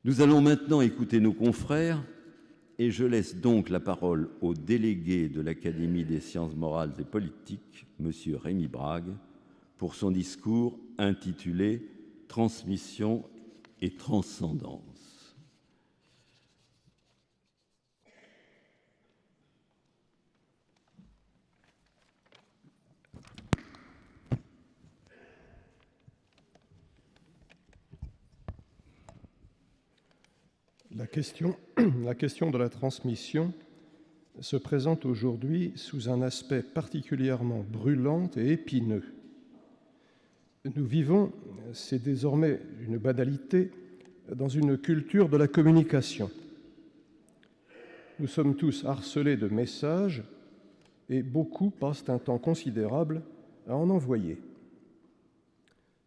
Nous allons maintenant écouter nos confrères et je laisse donc la parole au délégué de l'Académie des sciences morales et politiques, M. Rémi Brague, pour son discours intitulé « Transmission et transcendance ». La question de la transmission se présente aujourd'hui sous un aspect particulièrement brûlant et épineux. Nous vivons, c'est désormais une banalité, dans une culture de la communication. Nous sommes tous harcelés de messages et beaucoup passent un temps considérable à en envoyer.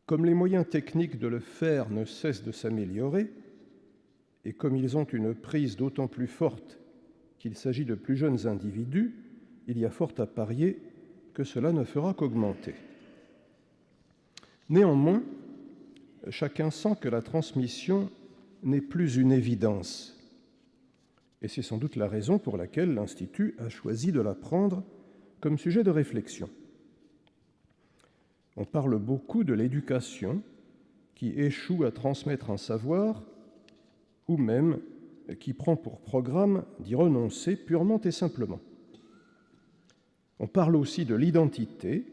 Comme les moyens techniques de le faire ne cessent de s'améliorer, et comme ils ont une prise d'autant plus forte qu'il s'agit de plus jeunes individus, il y a fort à parier que cela ne fera qu'augmenter. Néanmoins, chacun sent que la transmission n'est plus une évidence. Et c'est sans doute la raison pour laquelle l'Institut a choisi de la prendre comme sujet de réflexion. On parle beaucoup de l'éducation qui échoue à transmettre un savoir ou même qui prend pour programme d'y renoncer purement et simplement. On parle aussi de l'identité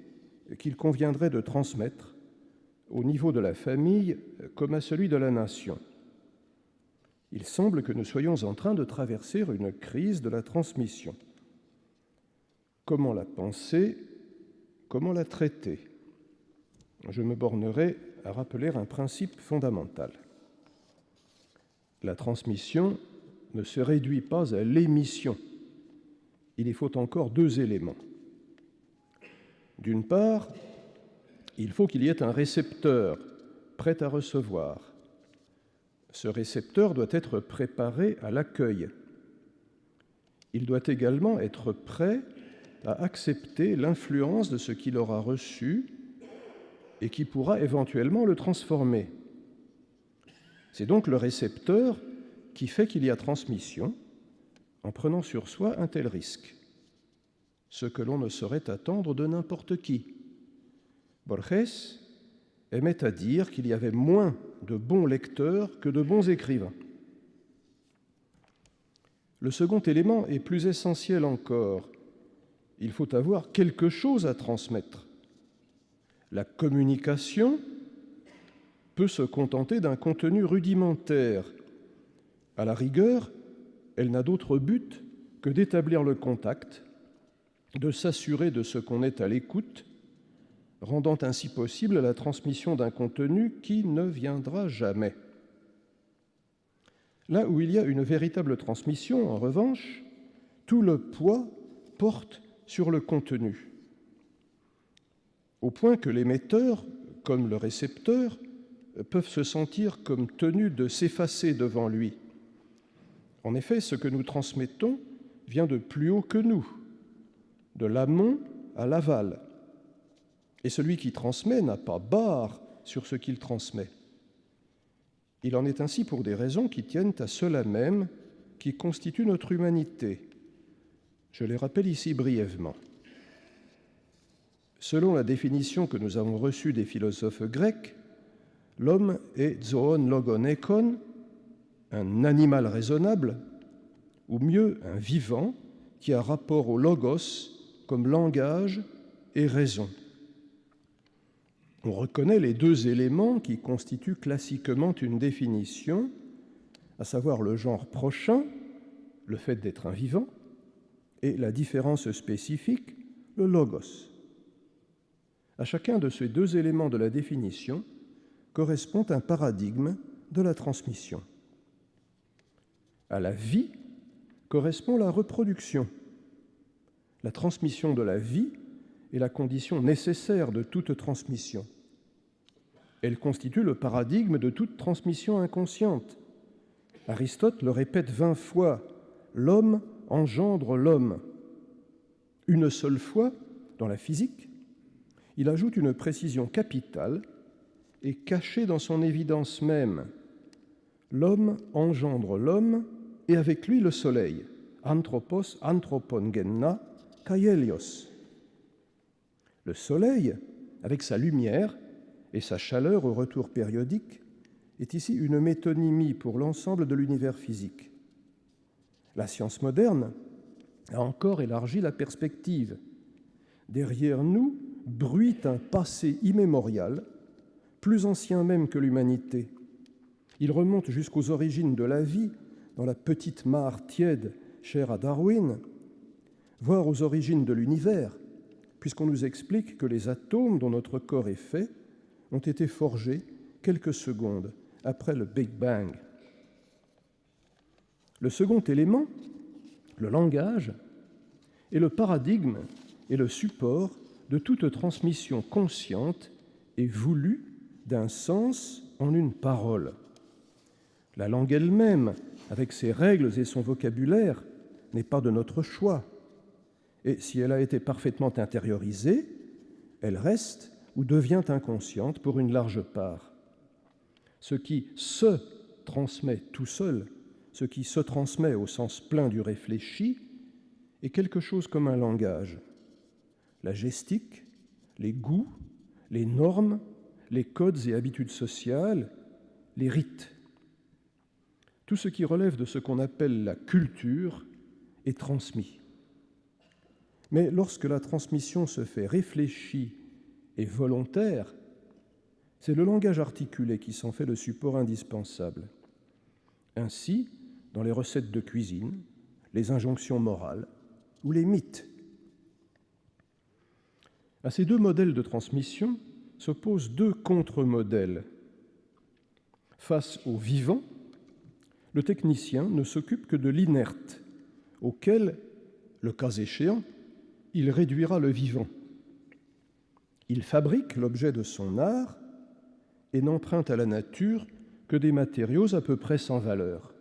qu'il conviendrait de transmettre au niveau de la famille comme à celui de la nation. Il semble que nous soyons en train de traverser une crise de la transmission. Comment la penser? Comment la traiter? Je me bornerai à rappeler un principe fondamental. La transmission ne se réduit pas à l'émission. Il y faut encore deux éléments. D'une part, il faut qu'il y ait un récepteur prêt à recevoir. Ce récepteur doit être préparé à l'accueil. Il doit également être prêt à accepter l'influence de ce qu'il aura reçu et qui pourra éventuellement le transformer. C'est donc le récepteur qui fait qu'il y a transmission en prenant sur soi un tel risque, ce que l'on ne saurait attendre de n'importe qui. Borges aimait à dire qu'il y avait moins de bons lecteurs que de bons écrivains. Le second élément est plus essentiel encore. Il faut avoir quelque chose à transmettre. La communication peut se contenter d'un contenu rudimentaire. À la rigueur, elle n'a d'autre but que d'établir le contact, de s'assurer de ce qu'on est à l'écoute, rendant ainsi possible la transmission d'un contenu qui ne viendra jamais. Là où il y a une véritable transmission, en revanche, tout le poids porte sur le contenu, au point que l'émetteur, comme le récepteur, peuvent se sentir comme tenus de s'effacer devant lui. En effet, ce que nous transmettons vient de plus haut que nous, de l'amont à l'aval. Et celui qui transmet n'a pas barre sur ce qu'il transmet. Il en est ainsi pour des raisons qui tiennent à cela même qui constitue notre humanité. Je les rappelle ici brièvement. Selon la définition que nous avons reçue des philosophes grecs, l'homme est zoon logon ekon, un animal raisonnable, ou mieux un vivant qui a rapport au logos comme langage et raison. On reconnaît les deux éléments qui constituent classiquement une définition, à savoir le genre prochain, le fait d'être un vivant, et la différence spécifique, le logos. À chacun de ces deux éléments de la définition correspond un paradigme de la transmission. À la vie correspond la reproduction. La transmission de la vie est la condition nécessaire de toute transmission. Elle constitue le paradigme de toute transmission inconsciente. Aristote le répète 20 fois, l'homme engendre l'homme. Une seule fois, dans la physique, il ajoute une précision capitale et cachée dans son évidence même. l'homme engendre l'homme et avec lui le soleil. Anthropos, anthropon genna, kaelios. Le soleil, avec sa lumière et sa chaleur au retour périodique, est ici une métonymie pour l'ensemble de l'univers physique. La science moderne a encore élargi la perspective. Derrière nous bruit un passé immémorial, plus ancien même que l'humanité. Il remonte jusqu'aux origines de la vie, dans la petite mare tiède chère à Darwin, voire aux origines de l'univers, puisqu'on nous explique que les atomes dont notre corps est fait ont été forgés quelques secondes après le Big Bang. Le second élément, le langage, est le paradigme et le support de toute transmission consciente et voulue d'un sens en une parole. La langue elle-même, avec ses règles et son vocabulaire, n'est pas de notre choix. Et si elle a été parfaitement intériorisée, elle reste ou devient inconsciente pour une large part. Ce qui se transmet tout seul, ce qui se transmet au sens plein du réfléchi, est quelque chose comme un langage. La gestique, les goûts, les normes, les codes et habitudes sociales, les rites. Tout ce qui relève de ce qu'on appelle la culture est transmis. Mais lorsque la transmission se fait réfléchie et volontaire, c'est le langage articulé qui s'en fait le support indispensable. Ainsi, dans les recettes de cuisine, les injonctions morales ou les mythes. À ces deux modèles de transmission s'opposent deux contre-modèles. Face au vivant, le technicien ne s'occupe que de l'inerte, auquel, le cas échéant, il réduira le vivant. Il fabrique l'objet de son art et n'emprunte à la nature que des matériaux à peu près sans valeur.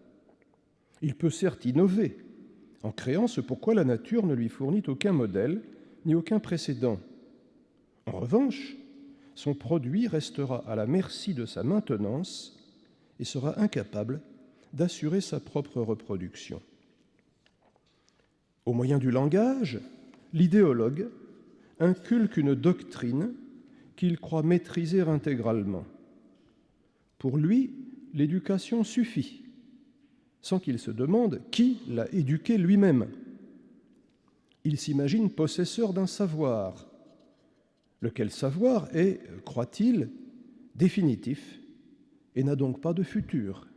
Il peut certes innover, en créant ce pourquoi la nature ne lui fournit aucun modèle ni aucun précédent. En revanche, son produit restera à la merci de sa maintenance et sera incapable d'assurer sa propre reproduction. Au moyen du langage, l'idéologue inculque une doctrine qu'il croit maîtriser intégralement. Pour lui, l'éducation suffit, sans qu'il se demande qui l'a éduqué lui-même. Il s'imagine possesseur d'un savoir, lequel savoir est, croit-il, définitif et n'a donc pas de futur.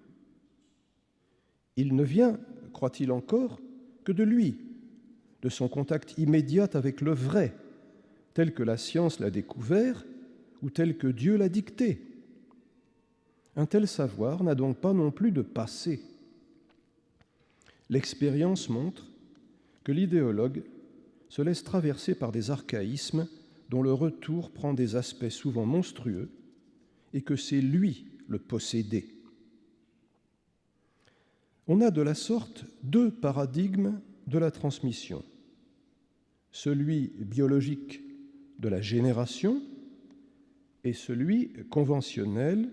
Il ne vient, croit-il encore, que de lui, de son contact immédiat avec le vrai, tel que la science l'a découvert ou tel que Dieu l'a dicté. Un tel savoir n'a donc pas non plus de passé. L'expérience montre que l'idéologue se laisse traverser par des archaïsmes dont le retour prend des aspects souvent monstrueux et que c'est lui le possédé. On a de la sorte deux paradigmes de la transmission. Celui biologique de la génération et celui conventionnel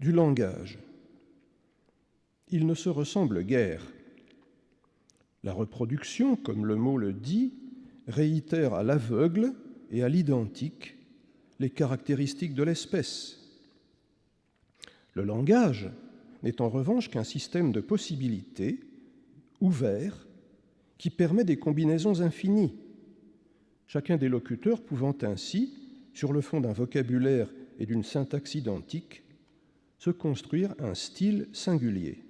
du langage. Ils ne se ressemblent guère. La reproduction, comme le mot le dit, réitère à l'aveugle et à l'identique les caractéristiques de l'espèce. Le langage n'est en revanche qu'un système de possibilités ouvert qui permet des combinaisons infinies, chacun des locuteurs pouvant ainsi, sur le fond d'un vocabulaire et d'une syntaxe identique, se construire un style singulier.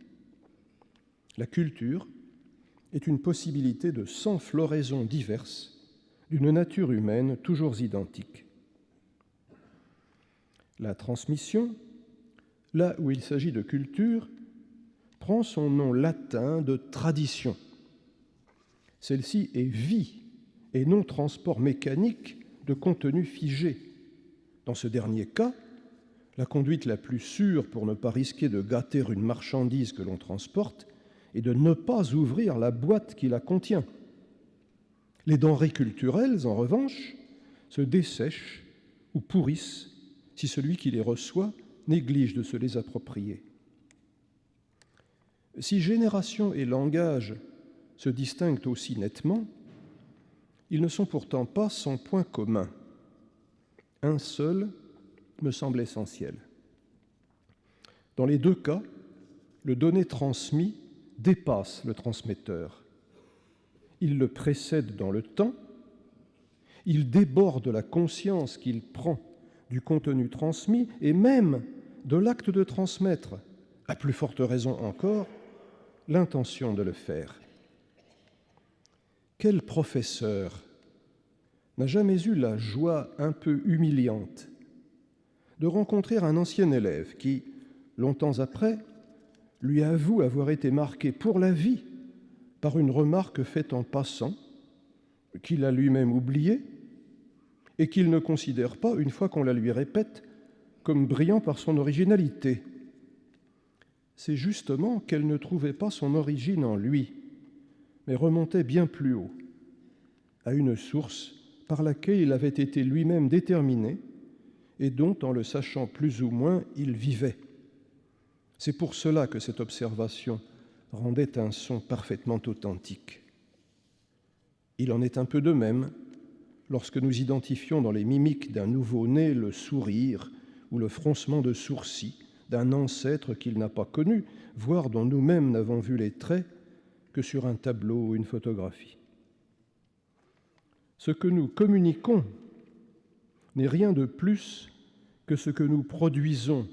La culture est une possibilité de 100 floraisons diverses d'une nature humaine toujours identique. La transmission, là où il s'agit de culture, prend son nom latin de tradition. Celle-ci est vie et non transport mécanique de contenu figé. Dans ce dernier cas, la conduite la plus sûre pour ne pas risquer de gâter une marchandise que l'on transporte est de ne pas ouvrir la boîte qui la contient. Les denrées culturelles, en revanche, se dessèchent ou pourrissent si celui qui les reçoit néglige de se les approprier. Si génération et langage se distinguent aussi nettement, ils ne sont pourtant pas sans point commun. Un seul me semble essentiel. Dans les deux cas, le donné transmis dépasse le transmetteur. Il le précède dans le temps, il déborde la conscience qu'il prend du contenu transmis et même de l'acte de transmettre, à plus forte raison encore, l'intention de le faire. Quel professeur n'a jamais eu la joie un peu humiliante de rencontrer un ancien élève qui, longtemps après, lui avoue avoir été marqué pour la vie par une remarque faite en passant, qu'il a lui-même oubliée et qu'il ne considère pas, une fois qu'on la lui répète, comme brillant par son originalité. C'est justement qu'elle ne trouvait pas son origine en lui, mais remontait bien plus haut, à une source par laquelle il avait été lui-même déterminé et dont, en le sachant plus ou moins, il vivait. C'est pour cela que cette observation rendait un son parfaitement authentique. Il en est un peu de même lorsque nous identifions dans les mimiques d'un nouveau-né le sourire ou le froncement de sourcils d'un ancêtre qu'il n'a pas connu, voire dont nous-mêmes n'avons vu les traits que sur un tableau ou une photographie. Ce que nous communiquons n'est rien de plus que ce que nous produisons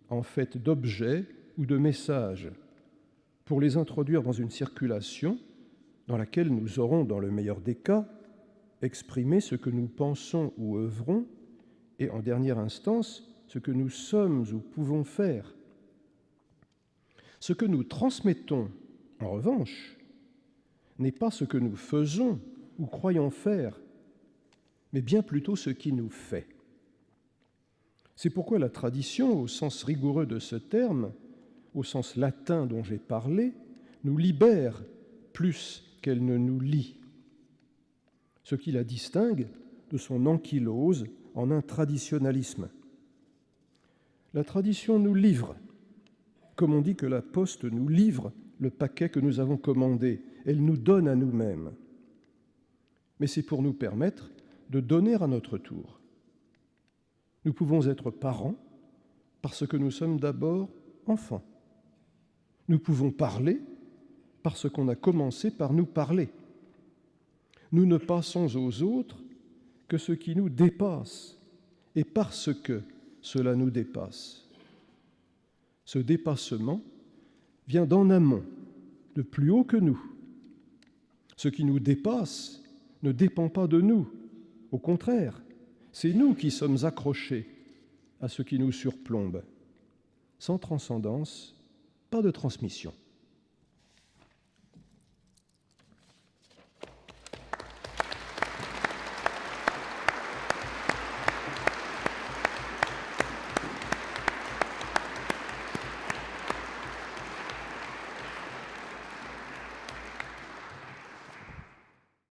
en fait d'objets ou de messages pour les introduire dans une circulation dans laquelle nous aurons, dans le meilleur des cas, exprimé ce que nous pensons ou œuvrons et, en dernière instance, ce que nous sommes ou pouvons faire. Ce que nous transmettons, en revanche, n'est pas ce que nous faisons ou croyons faire, mais bien plutôt ce qui nous fait. C'est pourquoi la tradition, au sens rigoureux de ce terme, au sens latin dont j'ai parlé, nous libère plus qu'elle ne nous lie, ce qui la distingue de son ankylose en un traditionnalisme. La tradition nous livre, comme on dit que la poste nous livre le paquet que nous avons commandé, elle nous donne à nous-mêmes. Mais c'est pour nous permettre de donner à notre tour. Nous pouvons être parents parce que nous sommes d'abord enfants. Nous pouvons parler parce qu'on a commencé par nous parler. Nous ne passons aux autres que ce qui nous dépasse, et parce que cela nous dépasse. Ce dépassement vient d'en amont, de plus haut que nous. Ce qui nous dépasse ne dépend pas de nous. Au contraire, c'est nous qui sommes accrochés à ce qui nous surplombe. Sans transcendance, pas de transmission.